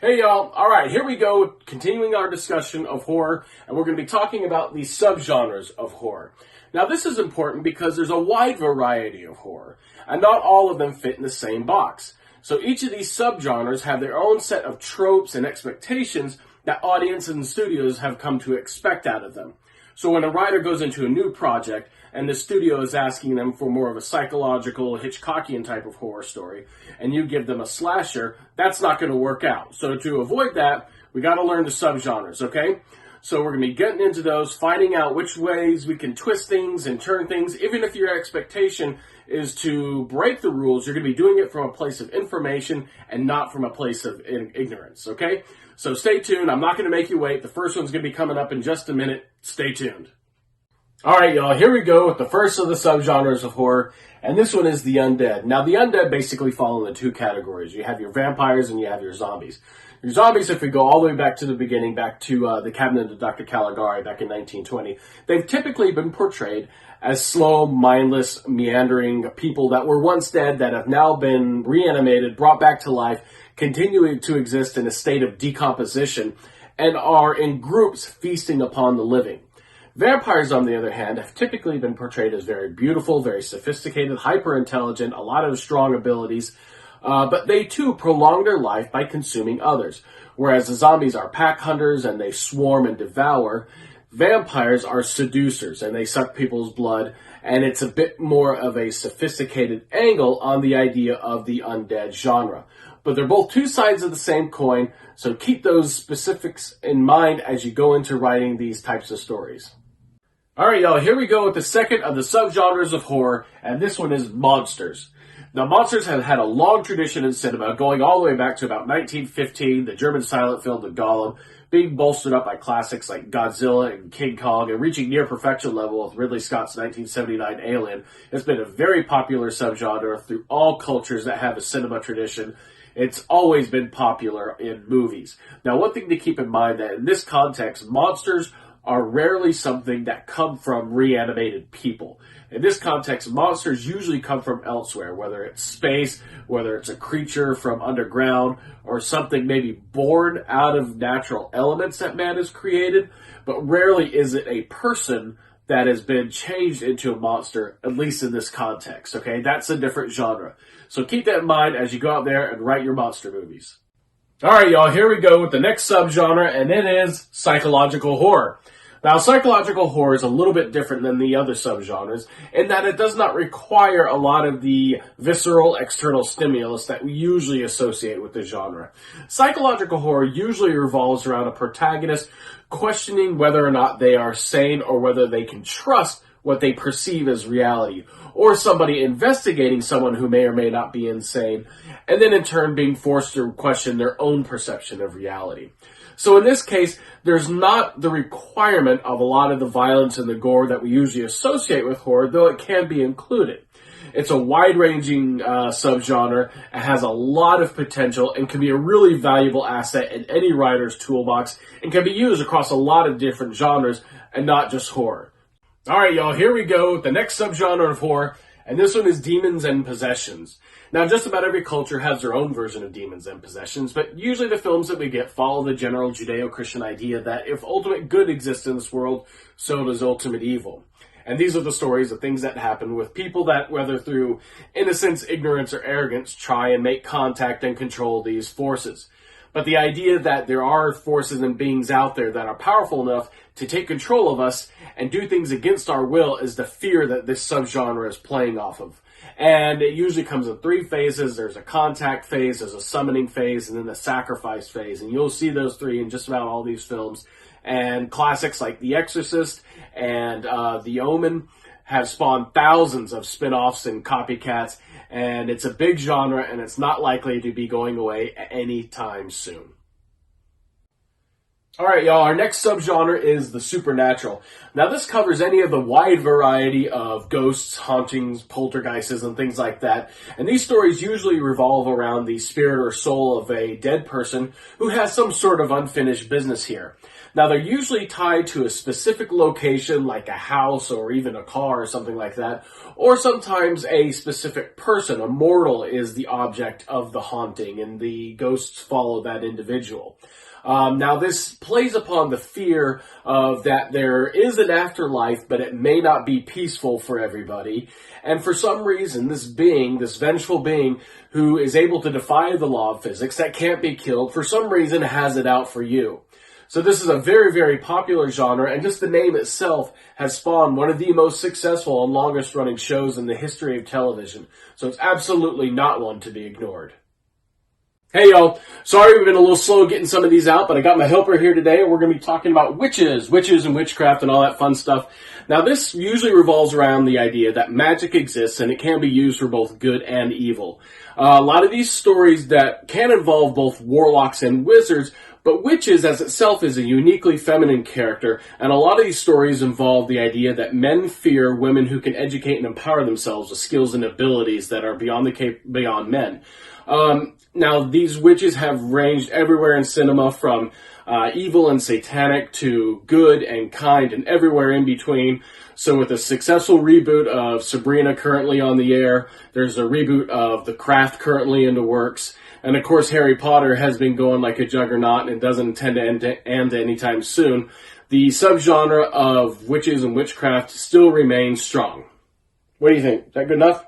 Hey y'all, alright, here we go, continuing our discussion of horror, and we're going to be talking about the subgenres of horror. Now this is important because there's a wide variety of horror, and not all of them fit in the same box. So each of these subgenres have their own set of tropes and expectations that audiences and studios have come to expect out of them. So when a writer goes into a new project, and the studio is asking them for more of a psychological, Hitchcockian type of horror story, and you give them a slasher, that's not going to work out. So to avoid that, we got to learn the subgenres, okay? So we're going to be getting into those, finding out which ways we can twist things and turn things. Even if your expectation is to break the rules, you're going to be doing it from a place of information and not from a place of ignorance, okay? So stay tuned. I'm not going to make you wait. The first one's going to be coming up in just a minute. Stay tuned. Alright y'all, here we go with the first of the subgenres of horror, and this one is the undead. Now the undead basically fall into two categories. You have your vampires and you have your zombies. Your zombies, if we go all the way back to the beginning, back to the Cabinet of Dr. Caligari back in 1920, they've typically been portrayed as slow, mindless, meandering people that were once dead that have now been reanimated, brought back to life, continuing to exist in a state of decomposition, and are in groups feasting upon the living. Vampires, on the other hand, have typically been portrayed as very beautiful, very sophisticated, hyper-intelligent, a lot of strong abilities, but they too prolong their life by consuming others. Whereas the zombies are pack hunters and they swarm and devour, vampires are seducers and they suck people's blood, and it's a bit more of a sophisticated angle on the idea of the undead genre. But they're both two sides of the same coin, so keep those specifics in mind as you go into writing these types of stories. Alright y'all, here we go with the second of the subgenres of horror, and this one is monsters. Now monsters have had a long tradition in cinema, going all the way back to about 1915, the German silent film The Golem, being bolstered up by classics like Godzilla and King Kong, and reaching near perfection level with Ridley Scott's 1979 Alien. It's been a very popular subgenre through all cultures that have a cinema tradition. It's always been popular in movies. Now one thing to keep in mind that in this context, monsters are rarely something that come from reanimated people. In this context, monsters usually come from elsewhere, whether it's space, whether it's a creature from underground, or something maybe born out of natural elements that man has created, but rarely is it a person that has been changed into a monster, at least in this context, okay? That's a different genre. So keep that in mind as you go out there and write your monster movies. Alright y'all, here we go with the next subgenre, and it is psychological horror. Now, psychological horror is a little bit different than the other subgenres in that it does not require a lot of the visceral external stimulus that we usually associate with the genre. Psychological horror usually revolves around a protagonist questioning whether or not they are sane or whether they can trust what they perceive as reality, or somebody investigating someone who may or may not be insane, and then in turn being forced to question their own perception of reality. So in this case, there's not the requirement of a lot of the violence and the gore that we usually associate with horror, though it can be included. It's a wide-ranging subgenre. It has a lot of potential and can be a really valuable asset in any writer's toolbox and can be used across a lot of different genres and not just horror. Alright y'all, here we go with the next subgenre of horror, and this one is demons and possessions. Now, just about every culture has their own version of demons and possessions, but usually the films that we get follow the general Judeo-Christian idea that if ultimate good exists in this world, so does ultimate evil. And these are the stories of things that happen with people that, whether through innocence, ignorance, or arrogance, try and make contact and control these forces. But the idea that there are forces and beings out there that are powerful enough to take control of us and do things against our will is the fear that this subgenre is playing off of. And it usually comes in three phases. There's a contact phase, there's a summoning phase, and then the sacrifice phase. And you'll see those three in just about all these films. And classics like The Exorcist and The Omen have spawned thousands of spin-offs and copycats. And it's a big genre, and it's not likely to be going away anytime soon. All right, y'all, our next subgenre is the supernatural. Now, this covers any of the wide variety of ghosts, hauntings, poltergeists, and things like that. And these stories usually revolve around the spirit or soul of a dead person who has some sort of unfinished business here. Now, they're usually tied to a specific location, like a house or even a car or something like that, or sometimes a specific person. A mortal is the object of the haunting, and the ghosts follow that individual. Now, this plays upon the fear of that there is an afterlife, but it may not be peaceful for everybody. And for some reason, this being, this vengeful being, who is able to defy the law of physics, that can't be killed, for some reason has it out for you. So this is a very, very popular genre, and just the name itself has spawned one of the most successful and longest running shows in the history of television. So it's absolutely not one to be ignored. Hey y'all, sorry we've been a little slow getting some of these out, but I got my helper here today, and we're going to be talking about witches and witchcraft and all that fun stuff. Now this usually revolves around the idea that magic exists and it can be used for both good and evil. A lot of these stories that can involve both warlocks and wizards, but witches as itself is a uniquely feminine character, and a lot of these stories involve the idea that men fear women who can educate and empower themselves with skills and abilities that are beyond men. Now, these witches have ranged everywhere in cinema, from evil and satanic to good and kind and everywhere in between. So with a successful reboot of Sabrina currently on the air, there's a reboot of The Craft currently in the works, and of course Harry Potter has been going like a juggernaut and doesn't intend to end anytime soon. The subgenre of witches and witchcraft still remains strong. What do you think? Is that good enough?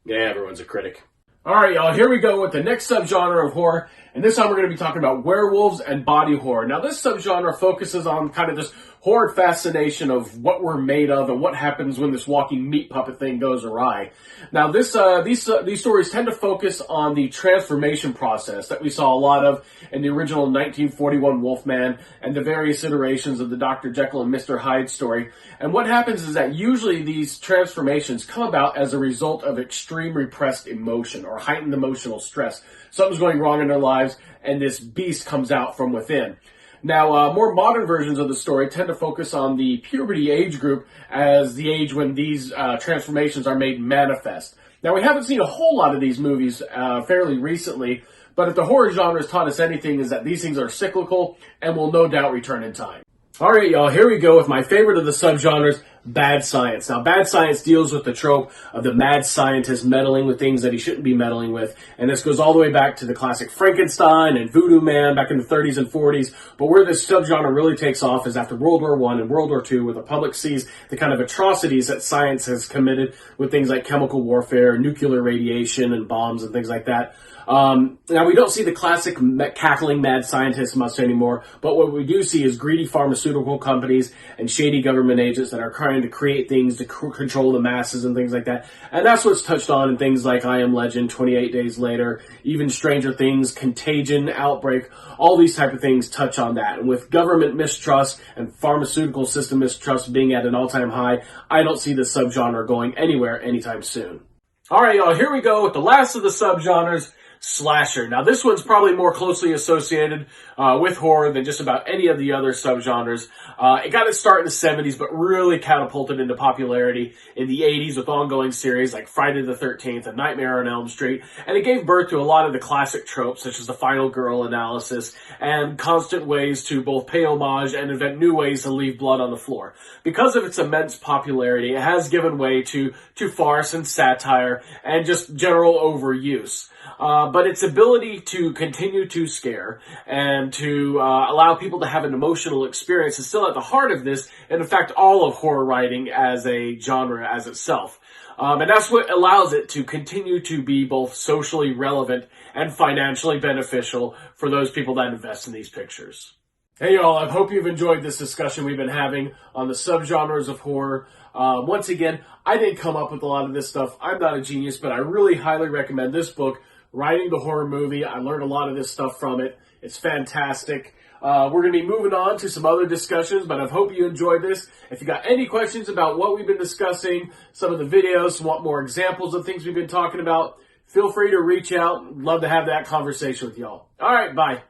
Yeah, everyone's a critic. Alright, y'all, here we go with the next subgenre of horror, and this time we're going to be talking about werewolves and body horror. Now, this subgenre focuses on kind of this horrid fascination of what we're made of and what happens when this walking meat puppet thing goes awry. Now, these stories tend to focus on the transformation process that we saw a lot of in the original 1941 Wolfman and the various iterations of the Dr. Jekyll and Mr. Hyde story. And what happens is that usually these transformations come about as a result of extreme repressed emotion or heightened emotional stress. Something's going wrong in their lives, and this beast comes out from within. Now, more modern versions of the story tend to focus on the puberty age group as the age when these transformations are made manifest. Now, we haven't seen a whole lot of these movies fairly recently, but if the horror genre has taught us anything, is that these things are cyclical and will no doubt return in time. Alright, y'all, here we go with my favorite of the subgenres, bad science. Now, bad science deals with the trope of the mad scientist meddling with things that he shouldn't be meddling with. And this goes all the way back to the classic Frankenstein and Voodoo Man back in the 30s and 40s. But where this subgenre really takes off is after World War I and World War II, where the public sees the kind of atrocities that science has committed with things like chemical warfare, nuclear radiation, and bombs and things like that. Now, we don't see the classic cackling mad scientists much anymore, but what we do see is greedy pharmaceutical companies and shady government agents that are trying to create things to control the masses and things like that. And that's what's touched on in things like I Am Legend, 28 Days Later, even Stranger Things, Contagion, Outbreak. All these type of things touch on that. And with government mistrust and pharmaceutical system mistrust being at an all-time high, I don't see this subgenre going anywhere anytime soon. All right, y'all, here we go with the last of the subgenres, slasher. Now, this one's probably more closely associated with horror than just about any of the other subgenres. It got its start in the 70s, but really catapulted into popularity in the 80s with ongoing series like Friday the 13th and Nightmare on Elm Street, and it gave birth to a lot of the classic tropes such as the Final Girl analysis and constant ways to both pay homage and invent new ways to leave blood on the floor. Because of its immense popularity, it has given way to farce and satire and just general overuse. But its ability to continue to scare and to allow people to have an emotional experience is still at the heart of this, and in fact all of horror writing as a genre as itself. And that's what allows it to continue to be both socially relevant and financially beneficial for those people that invest in these pictures. Hey y'all, I hope you've enjoyed this discussion we've been having on the subgenres of horror. Once again, I didn't come up with a lot of this stuff. I'm not a genius, but I really highly recommend this book, Writing the Horror Movie. I learned a lot of this stuff from it. It's fantastic. We're going to be moving on to some other discussions, but I hope you enjoyed this. If you got any questions about what we've been discussing, some of the videos, want more examples of things we've been talking about, feel free to reach out. Love to have that conversation with y'all. All right, bye.